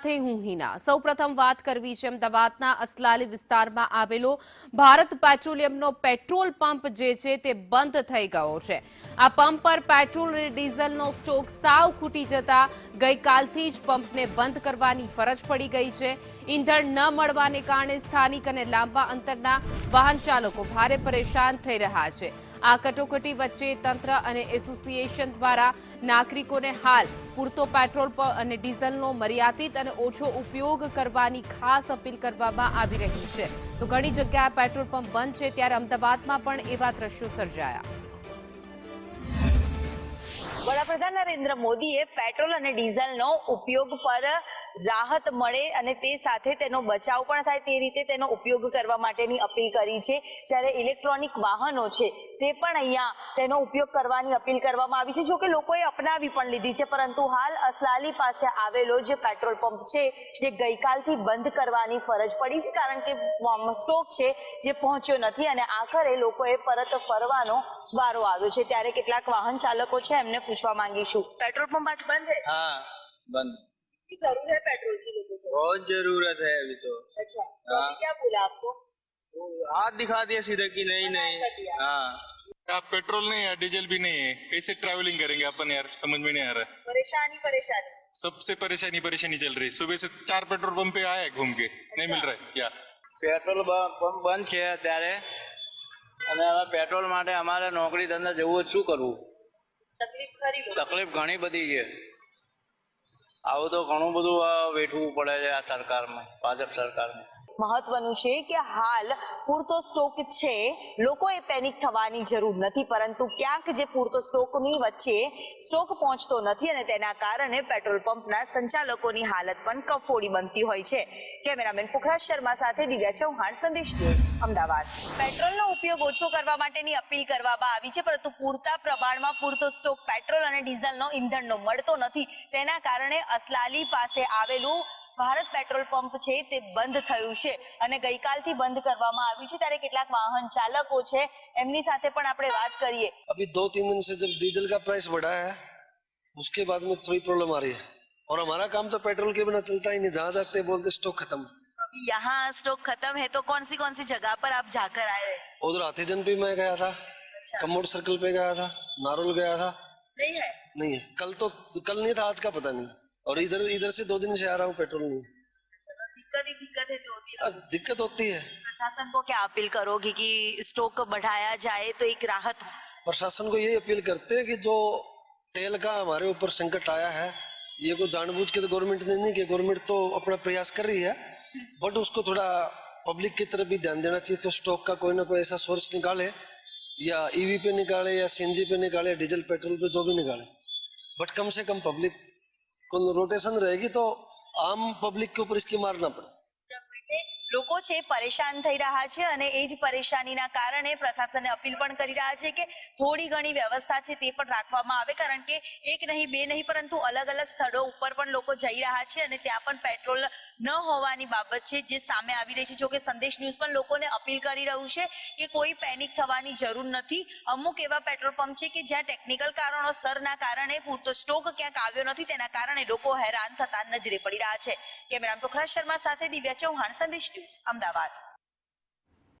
સાથે હું હિના। સૌપ્રથમ વાત કરવી છે અમદાવાદના અસલાલી વિસ્તારમાં આવેલો ભારત પેટ્રોલિયમનો પેટ્રોલ પંપ જે છે તે બંધ થઈ ગયો છે। આ પંપ પર પેટ્રોલ અને ડીઝલનો સ્ટોક સાવ ખૂટી જતા ગઈકાલથી જ પંપને બંધ કરવાની ફરજ પડી ગઈ છે। ઈંધણ ન મળવાને કારણે સ્થાનિક અને લાંબા અંતરના વાહન ચાલકો ભારે પરેશાન થઈ રહ્યા છે। આ કટોકટી વચ્ચે તંત્ર અને એસોસિએશન દ્વારા નાગરિકોને હાલ પૂરતો પેટ્રોલ અને ડીઝલનો મર્યાદિત અને ઓછો ઉપયોગ કરવાની ખાસ અપીલ કરવામાં આવી રહી છે। તો ઘણી જગ્યાએ પેટ્રોલ પંપ બંધ છે, ત્યારે અમદાવાદમાં પણ એવા દ્રશ્યો સર્જાયા। વડાપ્રધાન નરેન્દ્ર મોદીએ પેટ્રોલ અને ડીઝલનો ઉપયોગ પર રાહત મળે અને તે સાથે તેનો બચાવ પણ થાય તે રીતે તેનો ઉપયોગ કરવા માટેની અપીલ કરી છે। જ્યારે ઇલેક્ટ્રોનિક વાહનો છે તે પણ અહીંયા તેનો ઉપયોગ કરવાની અપીલ કરવામાં આવી છે। જો કે લોકોએ અપનાવી પણ લીધી છે, પરંતુ હાલ અસલાલી પાસે આવેલો જે પેટ્રોલ પંપ છે જે ગઈકાલથી બંધ કરવાની ફરજ પડી છે, કારણ કે સ્ટોક છે જે પહોંચ્યો નથી અને આખરે લોકોએ પરત ફરવાનો વારો આવ્યો છે। ત્યારે કેટલાક વાહન ચાલકો છે એમને पूछवा मांगीशु, पेट्रोल पंप आज बंद है? हाँ बंद। की जरूरत है पेट्रोल की लोगों को? बहुत जरूरत है अभी तो। अच्छा, तो अभी क्या बोला आपको? हाथ दिखा दिया सीधे कि नहीं नहीं। हाँ आप पेट्रोल नहीं है, डीजल भी नहीं है, कैसे ट्रैवलिंग करेंगे अपन यार, समझ में नहीं आ रहा है। परेशानी सबसे परेशानी चल रही है। सुबह से 4 पेट्रोल पंप पे आए घूम के, नहीं मिल रहा है क्या? पेट्रोल पंप બંધ છે અત્યારે અને હવે પેટ્રોલ માટે અમારે નોકરી ધંધા જવું જ શું કરવું? તકલીફ ઘણી બધી છે। આવું તો ઘણું બધું વેઠવું પડે છે આ સરકારમાં, ભાજપ સરકારમાં। મહત્વનું છે કે હાલ પૂરતો સ્ટોક છે, લોકોએ પેનિક થવાની જરૂર નથી, પરંતુ ક્યાંક જે પૂરતો સ્ટોકની વચ્ચે સ્ટોક પહોંચતો નથી અને તેના કારણે પેટ્રોલ પંપના સંચાલકોની હાલત પણ કફોડી બનતી હોય છે। કેમેરામેન પુખરાજ શર્મા સાથે દિવ્યા ચૌહાણ, સંદેશ ન્યૂઝ, અમદાવાદ। પેટ્રોલનો ઉપયોગ ઓછો કરવા માટેની અપીલ કરવામાં આવી છે, પરંતુ પૂરતા પ્રમાણમાં પૂરતો સ્ટોક પેટ્રોલ અને ડીઝલનો ઈંધણનો મળતો નથી। તેના કારણે અસલાલી પાસે આવેલું ભારત पेट्रोल पंप છે તે બંધ થયું છે અને ગઈકાલથી બંધ કરવામાં આવ્યું છે। ત્યારે કેટલાક વાહન ચાલકો છે એમની સાથે પણ આપણે વાત કરીએ। अभी 2-3 दिन से जब डीजल का प्राइस बढ़ा है उसके बाद में थोड़ी प्रॉब्लम आ रही है और हमारा काम तो पेट्रोल के बिना चलता ही नहीं। जहाँ जाते बोलते स्टॉक खत्म। अभी यहाँ स्टॉक खत्म है, तो कौन सी जगह पर आप जाकर आए? उधर हाथीजन पे मैं गया था, कमोड सर्कल पे गया था, नारोल गया था। नहीं है कल नहीं था, आज का पता नहीं। और इधर से 2 दिन से आ रहा हूँ, पेट्रोल नहीं। दिक्कत होती है। प्रशासन को क्या अपील करोगी कि स्टॉक बढ़ाया जाए तो एक राहत हो? प्रशासन को यही अपील करते हैं कि जो तेल का हमारे ऊपर संकट आया है, ये को जानबूझ के तो गवर्नमेंट ने नहीं किया। गवर्नमेंट तो अपना प्रयास कर रही है, बट उसको थोड़ा पब्लिक की तरफ भी ध्यान देना चाहिए। तो स्टॉक का कोई ना कोई ऐसा सोर्स निकाले, या ईवी पे निकाले, या सीएनजी पे निकाले, डीजल पेट्रोल पे जो भी निकाले, बट कम से कम पब्लिक को रोटेशन रहेगी तो आम पब्लिक के ऊपर इसकी मार ना पड़े। લોકો છે પરેશાન થઈ રહ્યા છે અને એ જ પરેશાનીના કારણે પ્રશાસનને અપીલ પણ કરી રહ્યા છે કે થોડી ઘણી વ્યવસ્થા છે તે પણ રાખવામાં આવે, કારણ કે એક નહીં બે નહીં પરંતુ અલગ અલગ સ્થળો ઉપર પણ લોકો જઈ રહ્યા છે અને ત્યાં પણ પેટ્રોલ ન હોવાની બાબત છે જે સામે આવી રહી છે। જો કે સંદેશ ન્યૂઝ પણ લોકોને અપીલ કરી રહ્યું છે કે કોઈ પેનિક થવાની જરૂર નથી। અમુક એવા પેટ્રોલ પંપ છે કે જ્યાં ટેકનિકલ કારણોસરના કારણે પૂરતો સ્ટોક ક્યાંક આવ્યો નથી, તેના કારણે લોકો હેરાન થતા નજરે પડી રહ્યા છે। કેમેરામેન પુખરાજ શર્મા સાથે દિવ્યા ચૌહાણ, સંદેશ ન્યૂઝ, અમદાવાદ।